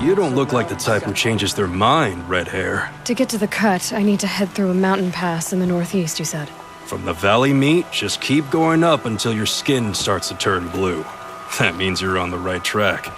You don't look like the type who changes their mind, red hair. To get to the cut, I need to head through a mountain pass in the northeast, you said. From the valley meat, just keep going up until your skin starts to turn blue. That means you're on the right track.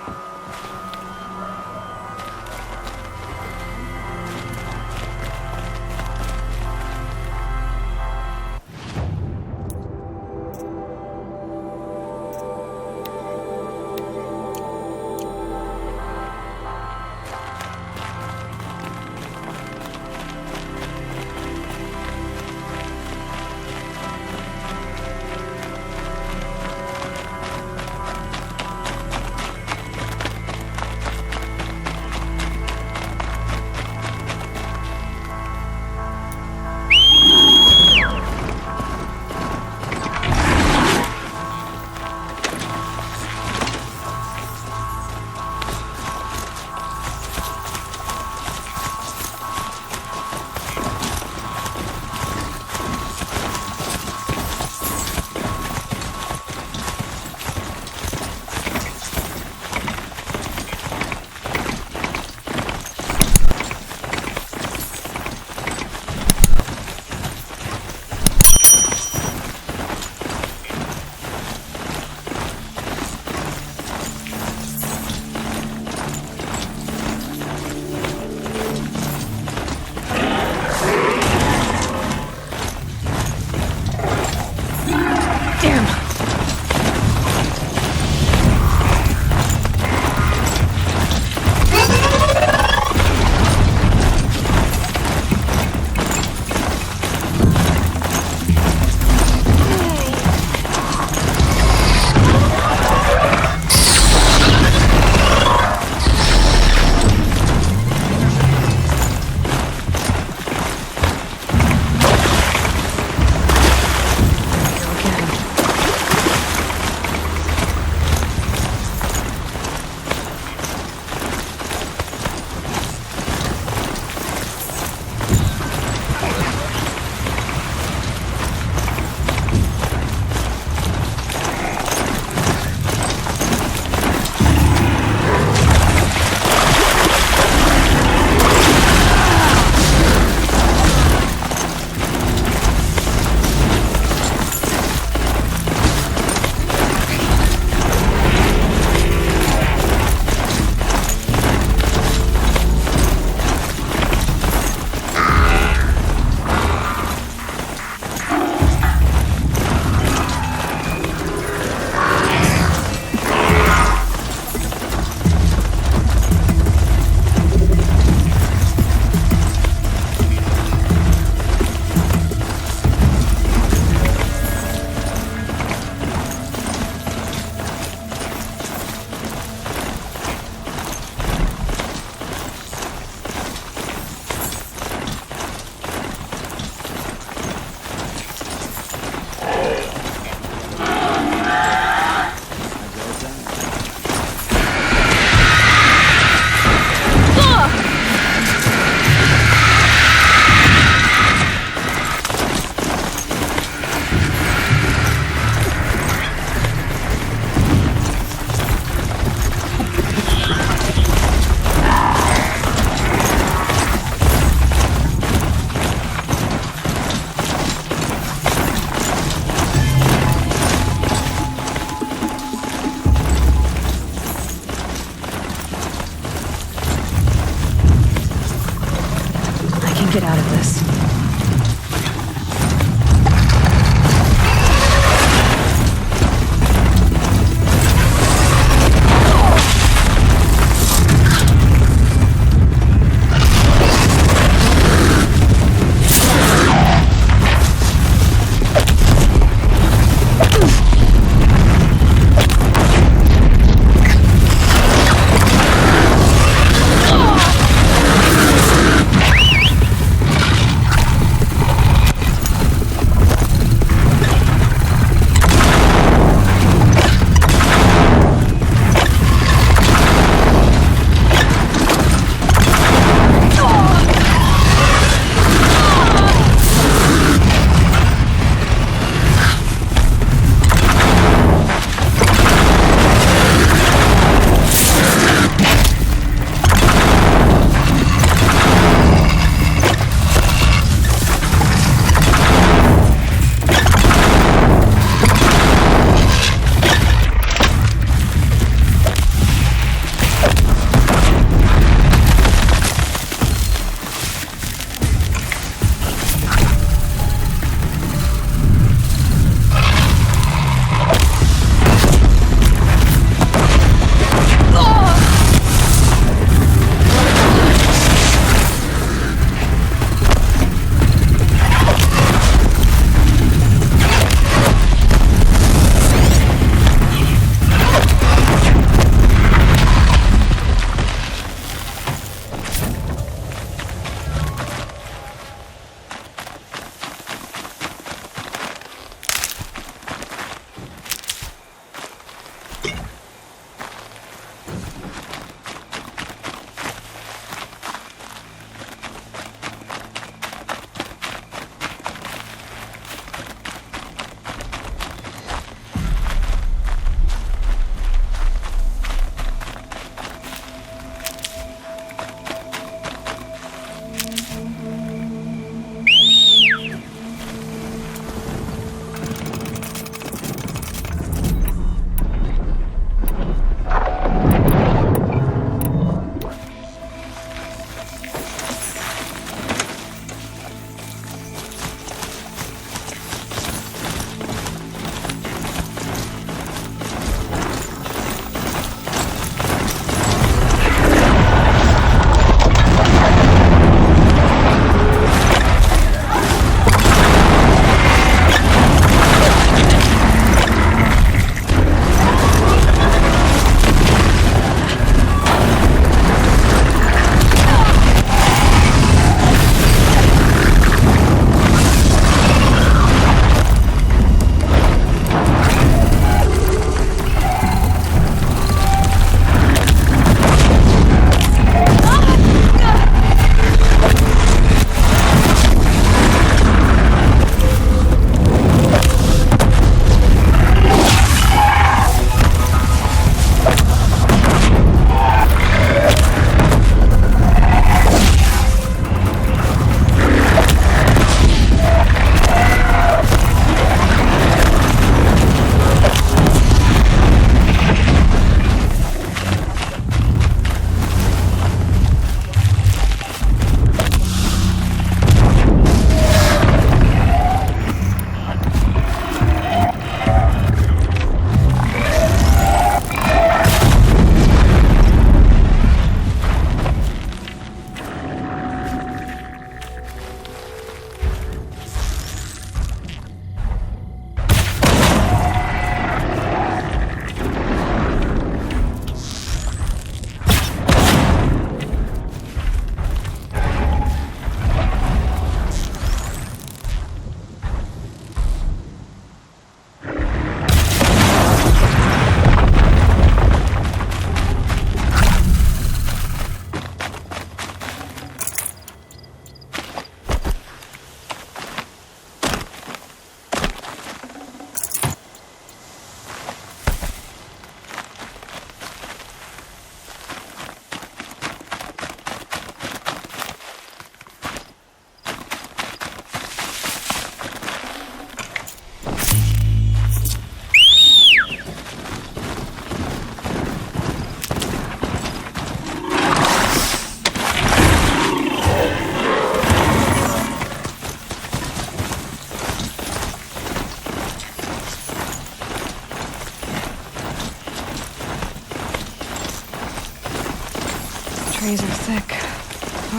Get out of this.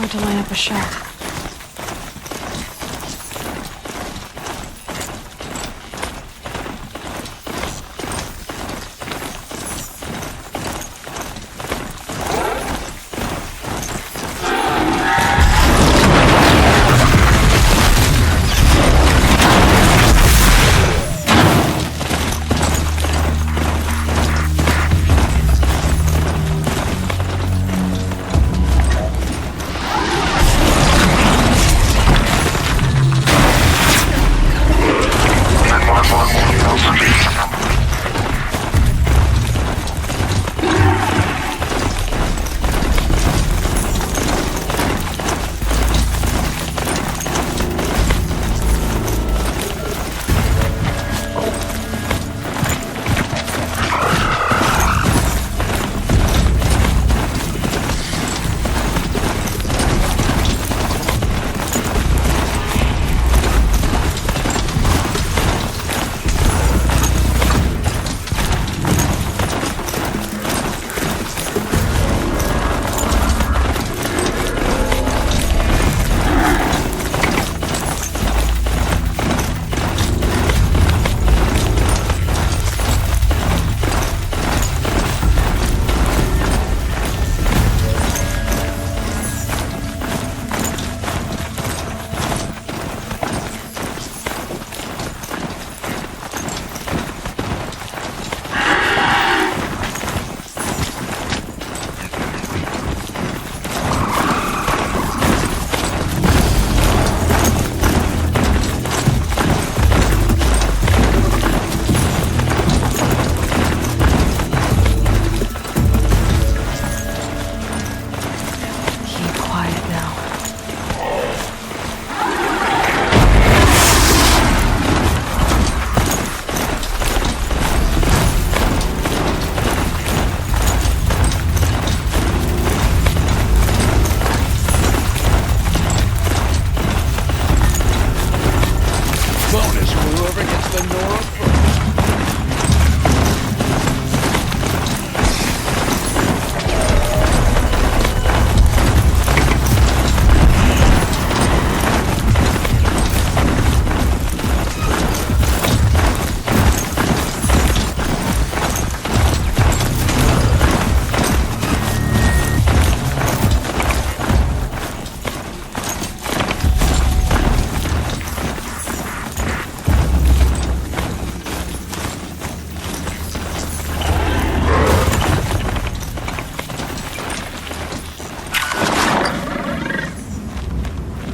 hard to line up a shot.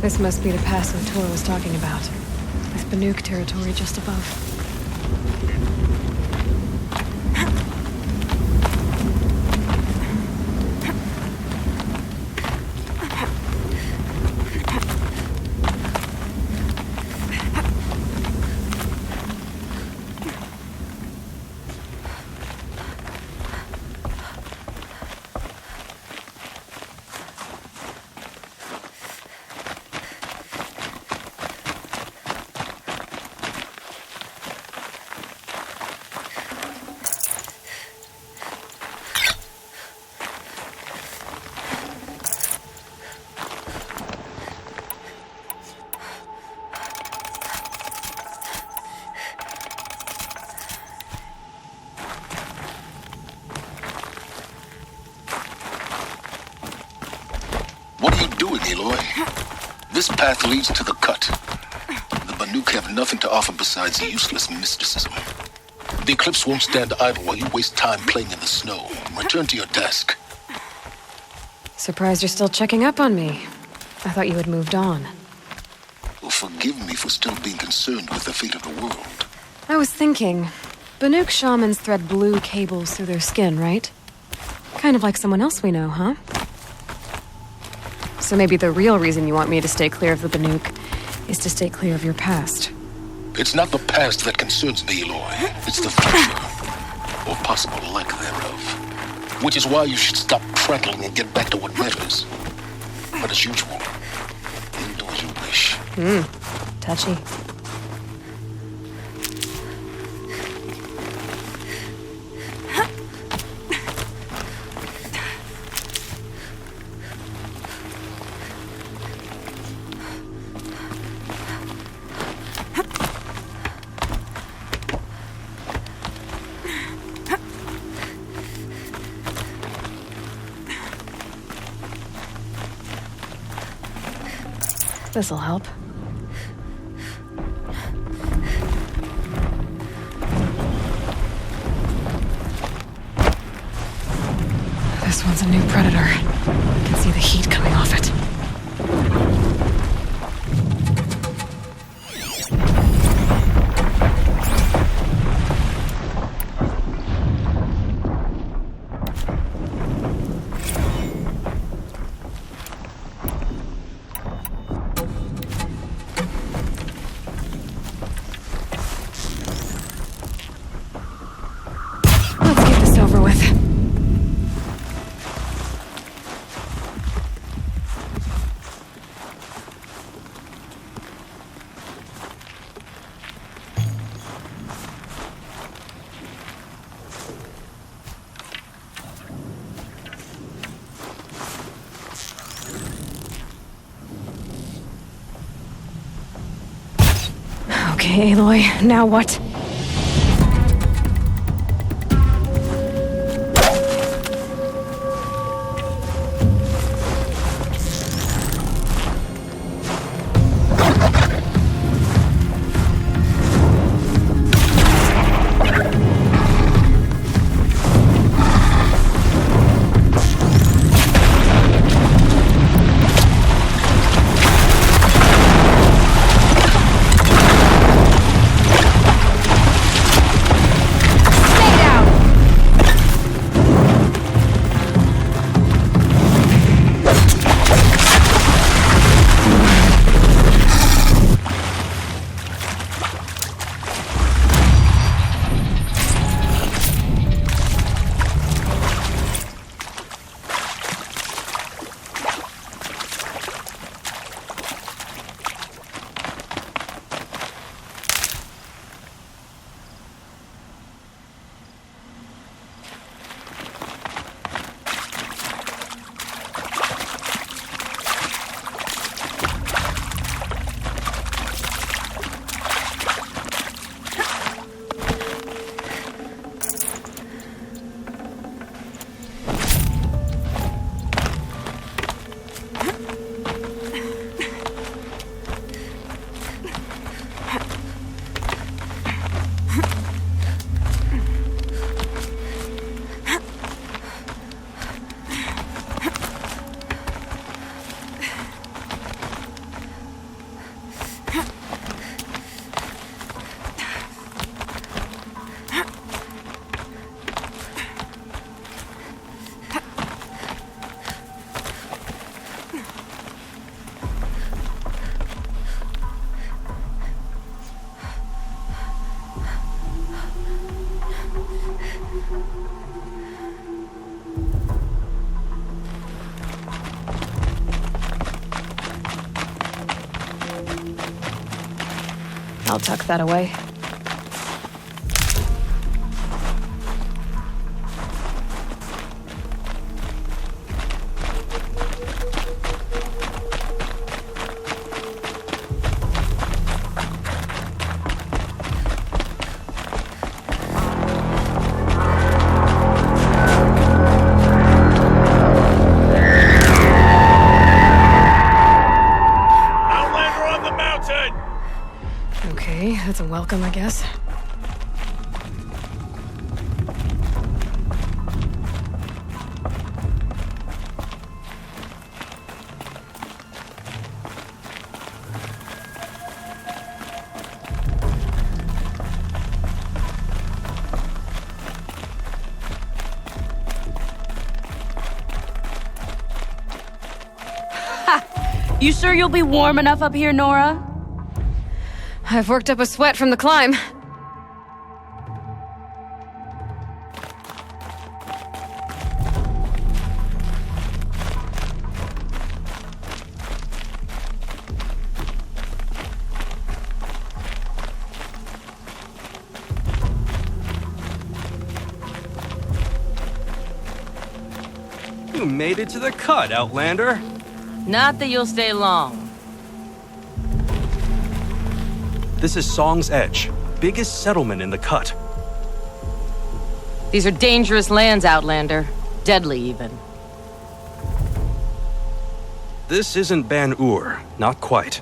This must be the pass O'Toole was talking about, with Banuk territory just above. What are you doing, Aloy? This path leads to the cut. The Banuk have nothing to offer besides useless mysticism. The Eclipse won't stand idle while you waste time playing in the snow. Return to your desk. Surprised you're still checking up on me. I thought you had moved on. Well, forgive me for still being concerned with the fate of the world. I was thinking, Banuk shamans thread blue cables through their skin, right? Kind of like someone else we know, huh? So maybe the real reason you want me to stay clear of the Banuk is to stay clear of your past. It's not the past that concerns me, Aloy. It's the future, or possible lack thereof. Which is why you should stop prattling and get back to what matters. But as usual, you'll do as you wish. Touchy. This'll help. This one's a new predator. I can see the heat coming off it. Let's get this over with. Okay, Aloy, now what? I'll tuck that away. Okay, that's a welcome, I guess. You sure you'll be warm enough up here, Nora? I've worked up a sweat from the climb. You made it to the cut, Outlander. Not that you'll stay long. This is Song's Edge, biggest settlement in the cut. These are dangerous lands, Outlander. Deadly, even. This isn't Ban-Ur, not quite.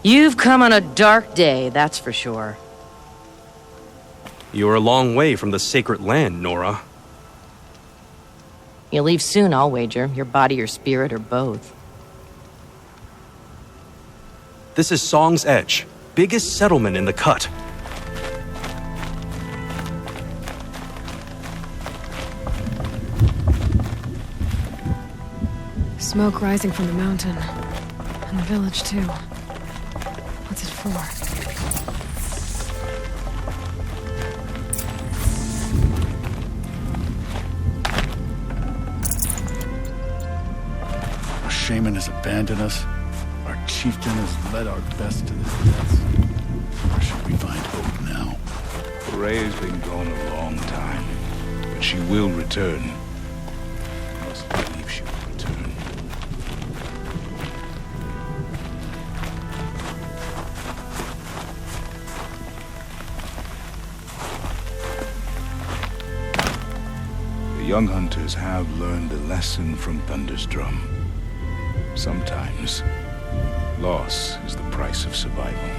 You've come on a dark day, that's for sure. You're a long way from the sacred land, Nora. You'll leave soon, I'll wager. Your body or spirit or both. This is Song's Edge, biggest settlement in the Cut. Smoke rising from the mountain. And the village, too. What's it for? Our shaman has abandoned us. Our chieftain has led our best to this death. Where should we find hope now? Rhea's been gone a long time, but she will return. I must believe she will return. The young hunters have learned a lesson from Thunderstrom. Sometimes, loss is the price of survival.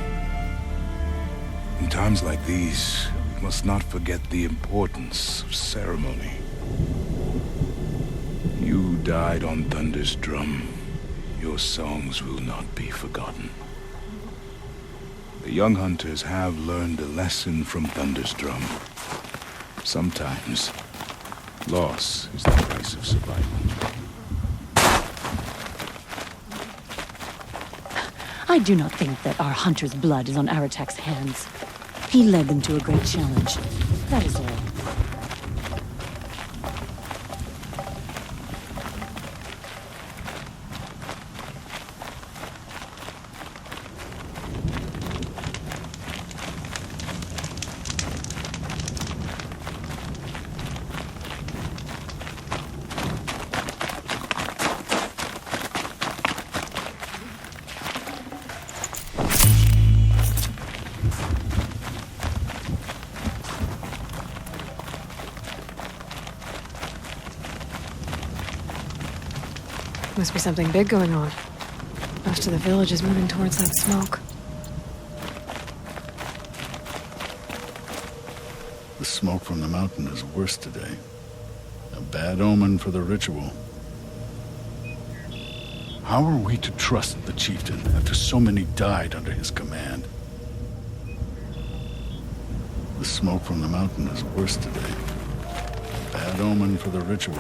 In times like these, we must not forget the importance of ceremony. You died on Thunderstrom. Your songs will not be forgotten. The young hunters have learned a lesson from Thunderstrom. Sometimes, loss is the price of survival. I do not think that our hunter's blood is on Aratak's hands. He led them to a great challenge. That is all. Must be something big going on. Most of the village is moving towards that smoke. The smoke from the mountain is worse today. A bad omen for the ritual. How are we to trust the chieftain after so many died under his command? The smoke from the mountain is worse today. A bad omen for the ritual.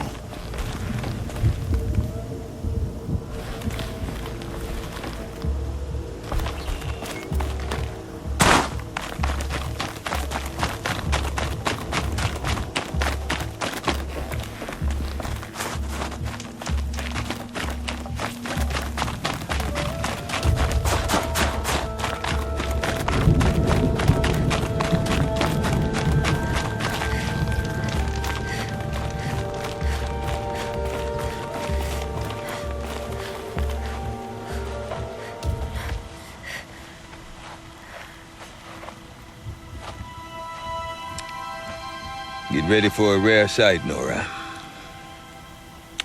Get ready for a rare sight, Nora.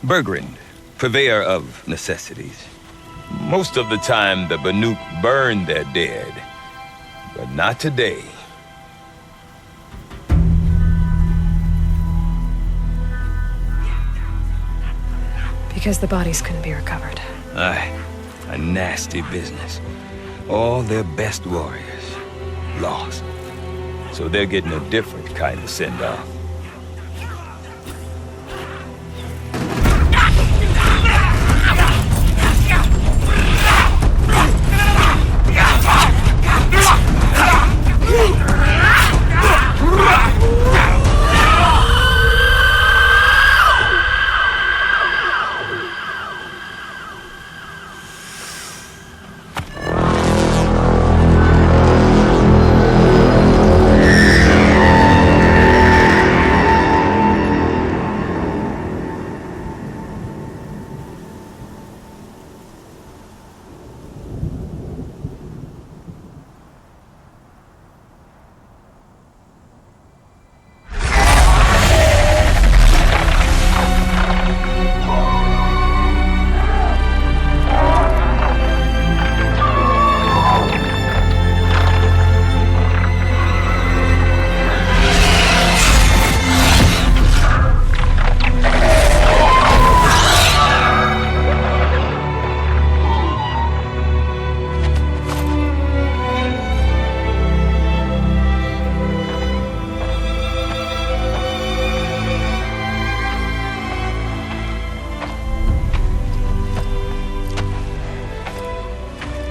Bergrand, purveyor of necessities. Most of the time, the Banuk burn their dead, but not today. Because the bodies couldn't be recovered. Aye, a nasty business. All their best warriors lost. So they're getting a different kind of send-off.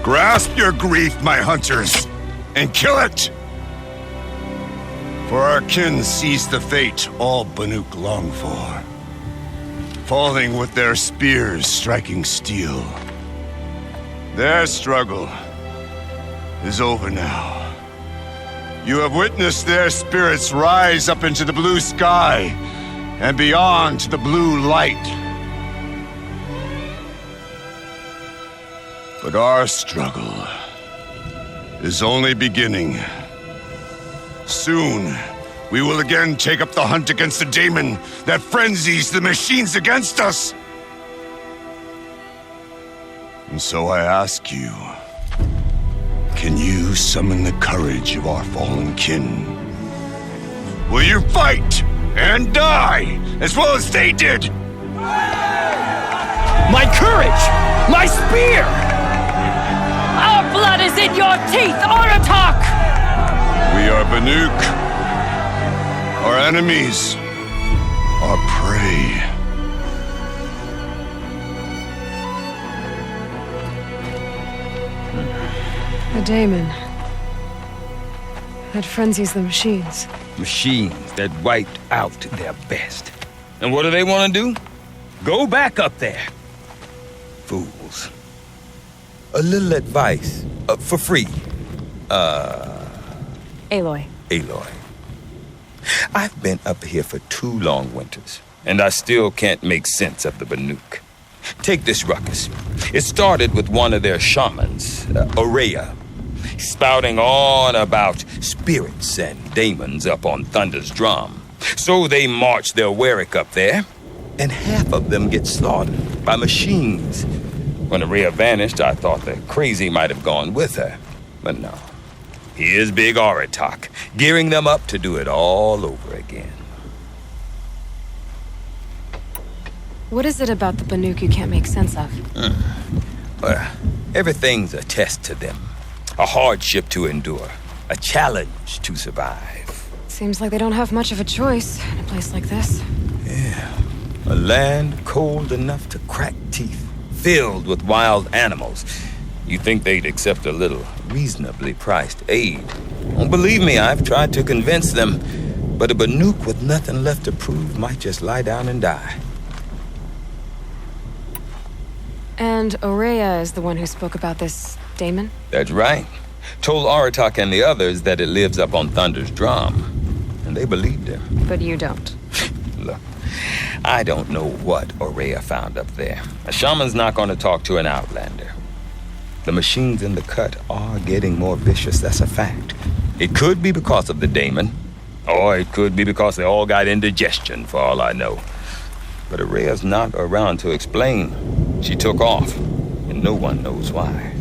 Grasp your grief, my hunters, and kill it! For our kin sees the fate all Banuk long for, falling with their spears striking steel. Their struggle is over now. You have witnessed their spirits rise up into the blue sky and beyond to the blue light. But our struggle is only beginning. Soon, we will again take up the hunt against the daemon that frenzies the machines against us. And so I ask you, can you summon the courage of our fallen kin? Will you fight and die as well as they did? My courage! My spear! Our blood is in your teeth, Aratak! We are Banuk. Our enemies are prey. The daemon. That frenzies the machines. Machines that wiped out their best. And what do they want to do? Go back up there. Fools. A little advice, for free. Aloy. Aloy. I've been up here for 2 long winters, and I still can't make sense of the Banuk. Take this ruckus. It started with one of their shamans, Ourea, spouting on about spirits and daemons up on Thunder's drum. So they march their Werik up there, and half of them get slaughtered by machines. When Ourea vanished, I thought the crazy might have gone with her, but no. Here's Big Aratak, gearing them up to do it all over again. What is it about the Banuk you can't make sense of? Well, everything's a test to them. A hardship to endure. A challenge to survive. Seems like they don't have much of a choice in a place like this. Yeah. A land cold enough to crack teeth, filled with wild animals. You'd think they'd accept a little reasonably priced aid. Oh, believe me, I've tried to convince them, but a Banuk with nothing left to prove might just lie down and die. And Ourea is the one who spoke about this daemon? That's right. Told Aratak and the others that it lives up on Thunder's drum. And they believed him. But you don't. Look, I don't know what Ourea found up there. A shaman's not going to talk to an outlander. The machines in the cut are getting more vicious, that's a fact. It could be because of the daemon, or it could be because they all got indigestion, for all I know. But Ourea's not around to explain. She took off, and no one knows why.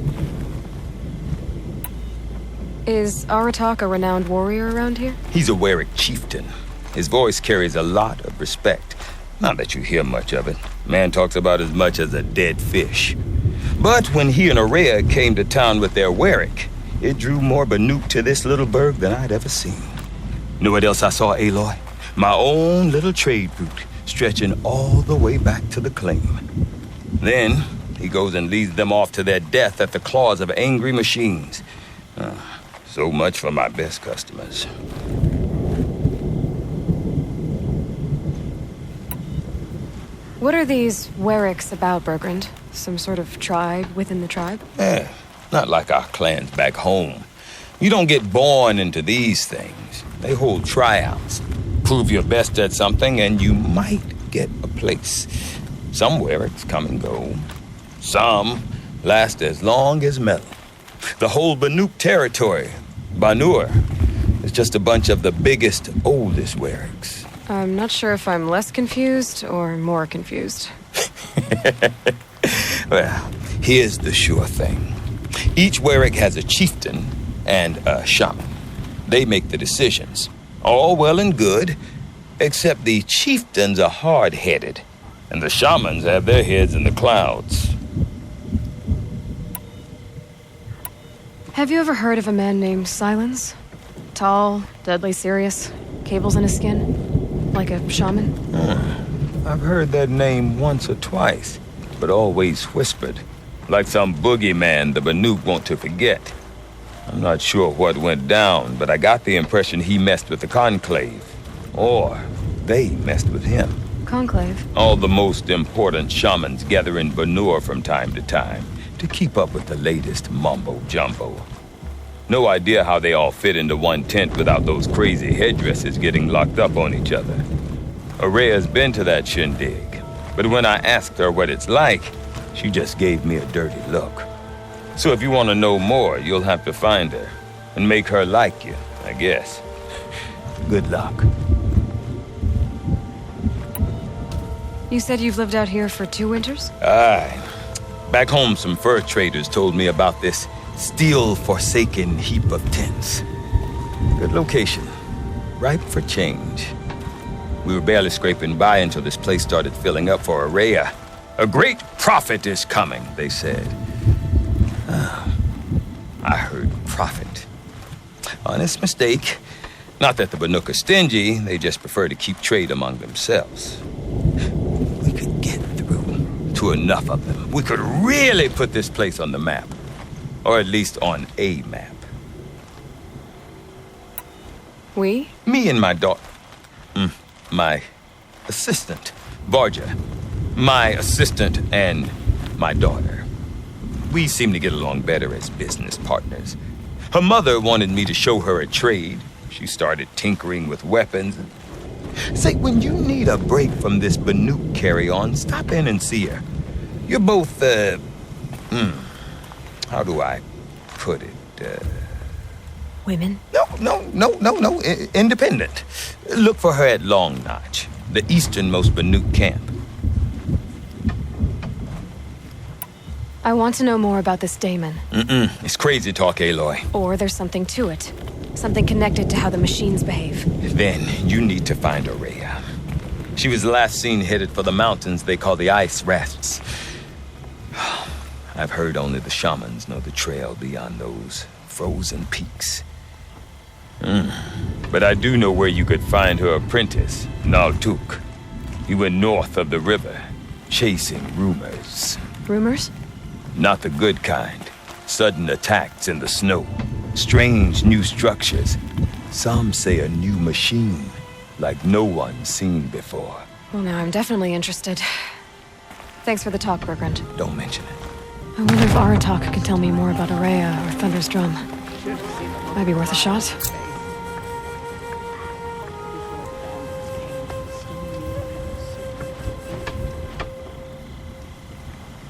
Is Aratak a renowned warrior around here? He's a Werik chieftain. His voice carries a lot of respect. Not that you hear much of it. Man talks about as much as a dead fish. But when he and Ourea came to town with their Werik, it drew more Banuk to this little burg than I'd ever seen. Know what else I saw, Aloy? My own little trade route, stretching all the way back to the claim. Then he goes and leads them off to their death at the claws of angry machines. So much for my best customers. What are these Weriks about, Bergrand? Some sort of tribe within the tribe? Not like our clans back home. You don't get born into these things. They hold tryouts. Prove your best at something and you might get a place. Some Weriks come and go. Some last as long as metal. The whole Banuk territory, Banur, is just a bunch of the biggest, oldest Weriks. I'm not sure if I'm less confused or more confused. Well, here's the sure thing. Each Werik has a chieftain and a shaman. They make the decisions. All well and good, except the chieftains are hard-headed, and the shamans have their heads in the clouds. Have you ever heard of a man named Silence? Tall, deadly serious, cables in his skin, like a shaman? I've heard that name once or twice, but always whispered. like some boogeyman the Banuk want to forget. I'm not sure what went down, but I got the impression he messed with the Conclave. Or they messed with him. Conclave? All the most important shamans gather in Banur from time to time to keep up with the latest mumbo-jumbo. No idea how they all fit into one tent without those crazy headdresses getting locked up on each other. Araya's been to that shindig, but when I asked her what it's like, she just gave me a dirty look. So if you want to know more, you'll have to find her and make her like you, I guess. Good luck. You said you've lived out here for 2 winters? Aye. Back home, some fur traders told me about this steel-forsaken heap of tents. Good location. Ripe for change. We were barely scraping by until this place started filling up for Araya. A great prophet is coming, they said. I heard prophet. Honest mistake. Not that the Banuk are stingy, they just prefer to keep trade among themselves. We could get through to enough of them. We could really put this place on the map. Or at least on a map. We? Me and my daughter. My assistant, Varja. My assistant and my daughter. We seem to get along better as business partners. Her mother wanted me to show her a trade. She started tinkering with weapons. Say, when you need a break from this Banuk carry-on, stop in and see her. You're both, how do I put it? Women? No. Independent. Look for her at Long Notch, the easternmost Banuk camp. I want to know more about this Daemon. It's crazy talk, Aloy. Or there's something to it. Something connected to how the machines behave. Then you need to find Araya. She was last seen headed for the mountains they call the Ice Rafts. I've heard only the shamans know the trail beyond those frozen peaks. But I do know where you could find her apprentice, Naltuk. He went north of the river, chasing rumors. Rumors? Not the good kind. Sudden attacks in the snow. Strange new structures. Some say a new machine, like no one's seen before. Well, now I'm definitely interested. Thanks for the talk, Bergrand. Don't mention it. I wonder if Aratak can tell me more about Araya or Thunder's Drum. Might be worth a shot.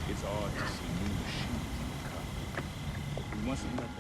It's odd to see new machines in the cup. We mustn't let that